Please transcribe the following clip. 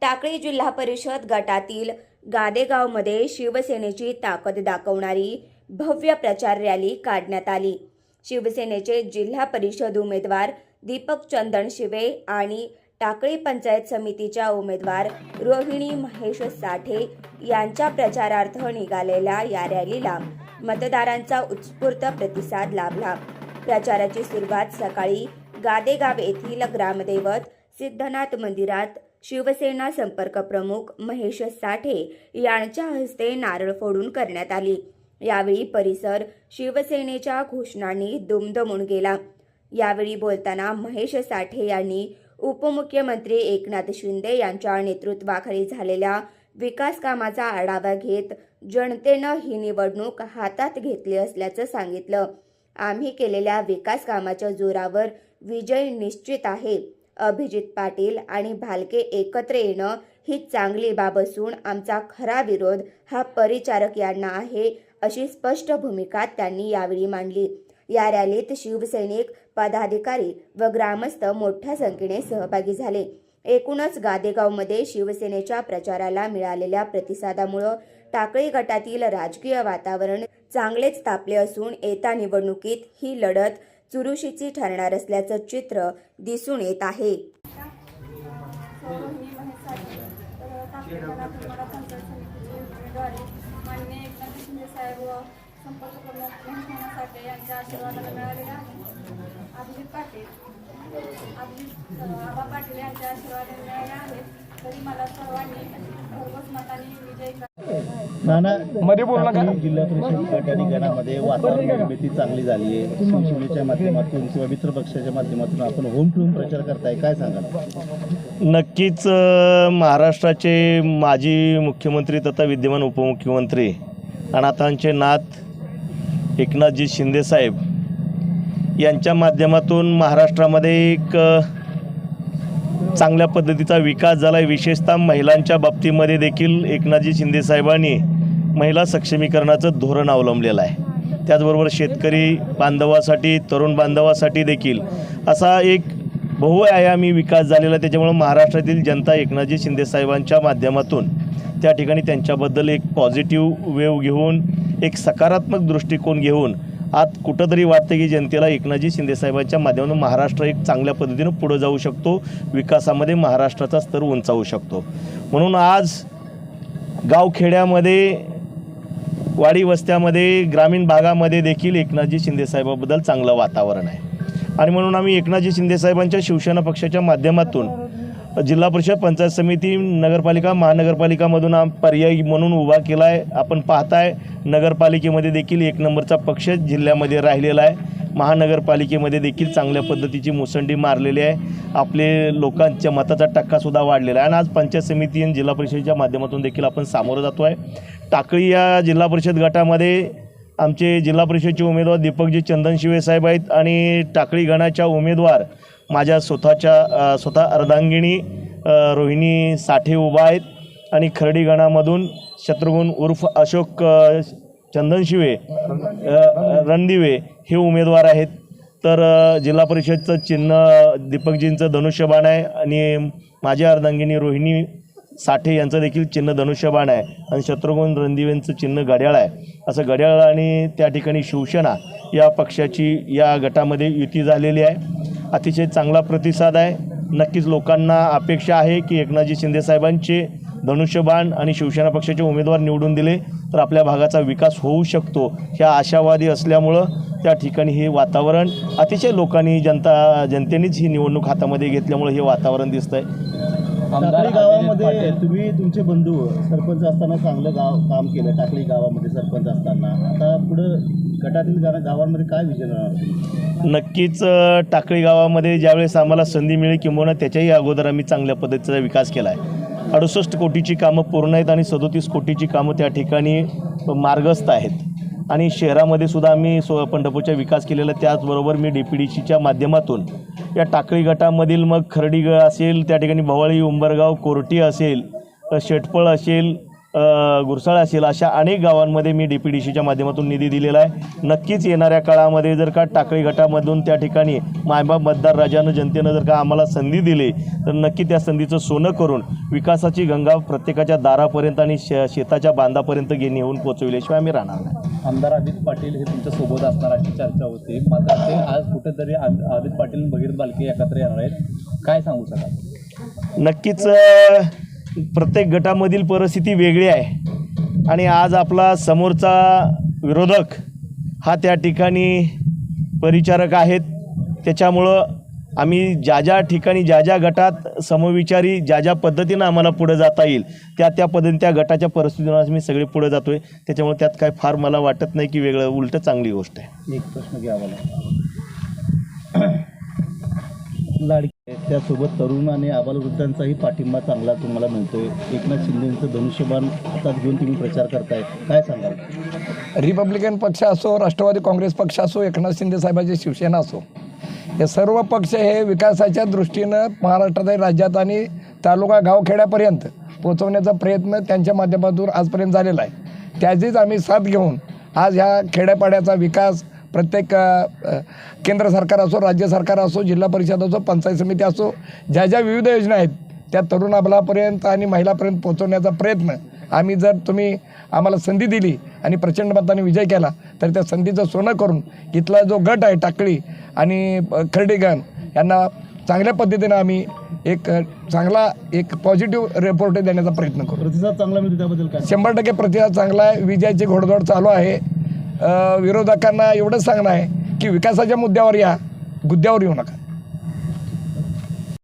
टाकळी जिल्हा परिषद गटातील गादेगावमध्ये शिवसेनेची ताकद दाखवणारी भव्य प्रचार रॅली काढण्यात आली। शिवसेनेचे जिल्हा परिषद उमेदवार दीपक चंदनशिवे आणि टाकळी पंचायत समितीच्या उमेदवार रोहिणी महेश साठे यांच्या प्रचारार्थ निघालेल्या या रॅलीला मतदारांचा उत्स्फूर्त प्रतिसाद लाभला। प्रचाराची सुरुवात सकाळी गादेगाव येथील ग्रामदैवत सिद्धनाथ मंदिरात शिवसेना संपर्क प्रमुख महेश साठे यांच्या हस्ते नारळ फोडून करण्यात आली। यावेळी परिसर शिवसेनेच्या घोषणांनी दुमदुमून गेला। यावेळी बोलताना महेश साठे यांनी उपमुख्यमंत्री एकनाथ शिंदे यांच्या नेतृत्वाखाली झालेल्या विकास कामाचा आढावा घेत जनतेनं ही निवडणूक हातात घेतली असल्याचं सांगितलं। आम्ही केलेल्या विकास कामाच्या जोरावर विजय निश्चित आहे। अभिजित पाटील आणि भालके एकत्र येणं ही चांगली बाब असून आमचा खरा विरोध हा परिचारक यांना आहे, अशी स्पष्ट भूमिका त्यांनी यावेळी मांडली। या रॅलीत शिवसैनिक, पदाधिकारी व ग्रामस्थ मोठ्या संख्येने सहभागी झाले। एकूणच गादेगावमध्ये शिवसेनेच्या प्रचाराला मिळालेल्या प्रतिसादामुळे टाकळी गटातील राजकीय वातावरण चांगलेच तापले असून येत्या निवडणुकीत ही लढत चुरशीची ठरणार असल्याचं चित्र दिसून येत आहे। संपर्क प्रमुख महेश साठे यांच्या आशीर्वादाला मिळालेला आहे। अभिजित आबा पाटील यांच्या आशीर्वादाने मिळाले आहेत। तरी मला सर्वांनी भरघोस मताने विजयी जिल्हा परिषद गट आणि गणामध्ये वातावरण निर्मिती चांगली झाली आहे। शिवसेनेच्या माध्यमातून किंवा मित्र पक्षाच्या माध्यमातून आपण होम टू होम प्रचार करताय, काय सांगाल? नक्कीच महाराष्ट्राचे माजी मुख्यमंत्री तथा विद्यमान उपमुख्यमंत्री अनाथांचे नाथ एकनाथजी शिंदे साहेब यांच्या माध्यमातून महाराष्ट्रामध्ये एक चांगल्या पद्धतीचा विकास झाला आहे। विशेषतः महिलांच्या बाबतीमध्ये देखील एकनाथजी शिंदे साहेबांनी महिला सक्षमीकरणाचं धोरण अवलंबलेलं आहे। त्याचबरोबर शेतकरी बांधवासाठी, तरुण बांधवासाठी देखील असा एक बहुआयामी विकास झालेला आहे। त्याच्यामुळे महाराष्ट्रातील जनता एकनाथजी शिंदे साहेबांच्या माध्यमातून त्या ठिकाणी त्यांच्याबद्दल एक पॉझिटिव्ह वेव घेऊन, एक सकारात्मक दृष्टिकोन घेऊन आज कुठंतरी वाटतं की जनतेला एकनाथजी शिंदे साहेबांच्या माध्यमातून महाराष्ट्र एक चांगल्या पद्धतीनं पुढे जाऊ शकतो, विकासामध्ये महाराष्ट्राचा स्तर उंचावू शकतो। म्हणून आज गावखेड्यामध्ये, वाडी वस्त्यामध्ये, ग्रामीण भागामध्ये देखील एकनाथजी शिंदे साहेबाबद्दल चांगलं वातावरण आहे। आणि म्हणून आम्ही एकनाथजी शिंदे साहेबांच्या शिवसेना पक्षाच्या माध्यमातून जिल्हा परिषद, पंचायत समिती, नगरपालिका, महानगरपालिकामधून पर्याय म्हणून उभा केला आहे। आपण पाहताय नगरपालिकेमध्ये देखील एक नंबरचा पक्ष जिल्ह्यामध्ये राहिलेला आहे। महानगरपालिकेमध्ये देखील चांगल्या पद्धतीची मुसंडी मारलेली आहे। आपले लोकांच्या मताचा टक्कासुद्धा वाढलेला आहे। आणि आज पंचायत समिती आणि जिल्हा परिषदेच्या माध्यमातून देखील आपण सामोरं जातो आहे। टाकळी या जिल्हा परिषद गटामध्ये आमचे जिल्हा परिषदेचे उमेदवार दीपकजी चंदनशिवे साहेब आहेत आणि टाकळी गणाच्या उमेदवार माझ्या स्वतः अर्धांगिनी रोहिणी साठे उभा आहेत आणि खर्डी गणामधून शत्रुघ्न उर्फ अशोक चंदनशिवे रणदिवे हे उमेदवार आहेत। तर जिल्हा परिषदचं चिन्ह दीपकजींचं धनुष्यबाण आहे आणि माझ्या अर्धांगिनी रोहिणी साठे यांचं देखील चिन्ह धनुष्यबाण आहे आणि शत्रुघ्न रणदिवेंचं चिन्ह घड्याळ आहे। असं घड्याळ आणि त्या ठिकाणी शिवसेना या पक्षाची या गटामध्ये युती झालेली आहे। अतिशय चांगला प्रतिसाद आहे। नक्कीच लोकांना अपेक्षा आहे की एकनाथजी शिंदे साहेबांचे धनुष्यबाण आणि शिवसेना पक्षाचे उमेदवार निवडून दिले तर आपल्या भागाचा विकास होऊ शकतो, ह्या आशावादी असल्यामुळं त्या ठिकाणी हे वातावरण अतिशय जनतेनेच ही निवडणूक हातामध्ये घेतल्यामुळे हे वातावरण दिसतंय। टाकळी गावामध्ये तुम्ही तुमचे बंधू सरपंच असताना चांगलं काम केलं। टाकळी गावामध्ये सरपंच असताना आता पुढं गटातील गावांमध्ये काय विजन राहणार? नक्कीच टाकळी गावामध्ये ज्यावेळेस आम्हाला संधी मिळेल किंवा त्याच्याही अगोदर आम्ही चांगल्या पद्धतीचा विकास केला आहे। 68 कोटीची कामं पूर्ण आहेत आणि 37 कोटीची कामं त्या ठिकाणी मार्गस्थ आहेत आणि शहरामध्ये सुद्धा आम्ही पंढरपूरचा विकास केलेला। त्याचबरोबर मी DPDCच्या माध्यमातून या टाकळी गटामधील मग खर्डी असेल, त्या ठिकाणी भवाळी, उंबरगाव, कोर्टी असेल, शेटपळ असेल, गुरसाळ असेल अशा अनेक गावांमध्ये मी DPDCच्या माध्यमातून निधी दिलेला आहे. नक्कीच येणाऱ्या काळामध्ये जर का टाकळी गटामधून त्या ठिकाणी मायबाप मतदार राजानं जनतेनं जर का आम्हाला संधी दिली तर नक्की त्या संधीचं सोनं करून विकासाची गंगा प्रत्येकाच्या दारापर्यंत आणि शेताच्या बांधापर्यंत नेऊन पोचविल्याशिवाय आम्ही राहणार नाही. आमदार अमित पाटील हे तुमच्या सोबत असणार अशी चर्चा होती, मात्र ते आज कुठेतरी अमित पाटील भगीरथ बालके एकत्र येणार आहेत, काय सांगू शकाल? नक्कीच प्रत्येक गटामधील परिस्थिती वेगळी आहे आणि आज आपला समोरचा विरोधक हा त्या ठिकाणी परिचारक आहेत. त्याच्यामुळं आम्ही ज्या ठिकाणी ज्या गटात समविचारी ज्या पद्धतीनं आम्हाला पुढे जाता येईल त्या पद्धतीने त्या गटाच्या परिस्थितीनं आम्ही सगळे पुढे जातो आहे. त्याच्यामुळे त्यात काय फार मला वाटत नाही की वेगळं, उलटं चांगली गोष्ट आहे. एक प्रश्न घ्या मला. लाडकी त्यासोबत तरुण आणि आबालवृद्धांचाही पाठिंबा चांगला तुम्हाला मिळतोय. एकनाथ शिंदेंचं धनुष्यबाण हातात घेऊन तुम्ही प्रचार करताय, काय सांगाल? रिपब्लिकन पक्ष असो, राष्ट्रवादी काँग्रेस पक्ष असो, एकनाथ शिंदे साहेबांची शिवसेना असो, हे सर्व पक्ष हे विकासाच्या दृष्टीनं महाराष्ट्रातील राज्यात आणि तालुका गावखेड्यापर्यंत पोहोचवण्याचा प्रयत्न त्यांच्या माध्यमातून आजपर्यंत झालेला आहे. त्याचीच आम्ही साथ घेऊन आज ह्या खेड्यापाड्याचा विकास प्रत्येक केंद्र सरकार असो, राज्य सरकार असो, जिल्हा परिषद असो, पंचायत समिती असो, ज्या विविध योजना आहेत त्या तरुण अबलापर्यंत आणि महिलापर्यंत पोहोचवण्याचा प्रयत्न आम्ही, जर तुम्ही आम्हाला संधी दिली आणि प्रचंड मताने विजय केला तर त्या संधीचं सोनं करून इथला जो गट आहे टाकळी आणि खर्डेगण यांना चांगल्या पद्धतीनं आम्ही एक चांगला एक पॉझिटिव्ह रिपोर्ट देण्याचा प्रयत्न करू. प्रतिसाद चांगला मिळतो त्याबद्दल काय? 100% प्रतिसाद चांगला आहे. विजयाची घोडदौड चालू आहे. विरोधकांना एवढंच सांगणं आहे की विकासाच्या मुद्द्यावर या, गुद्द्यावर येऊ नका.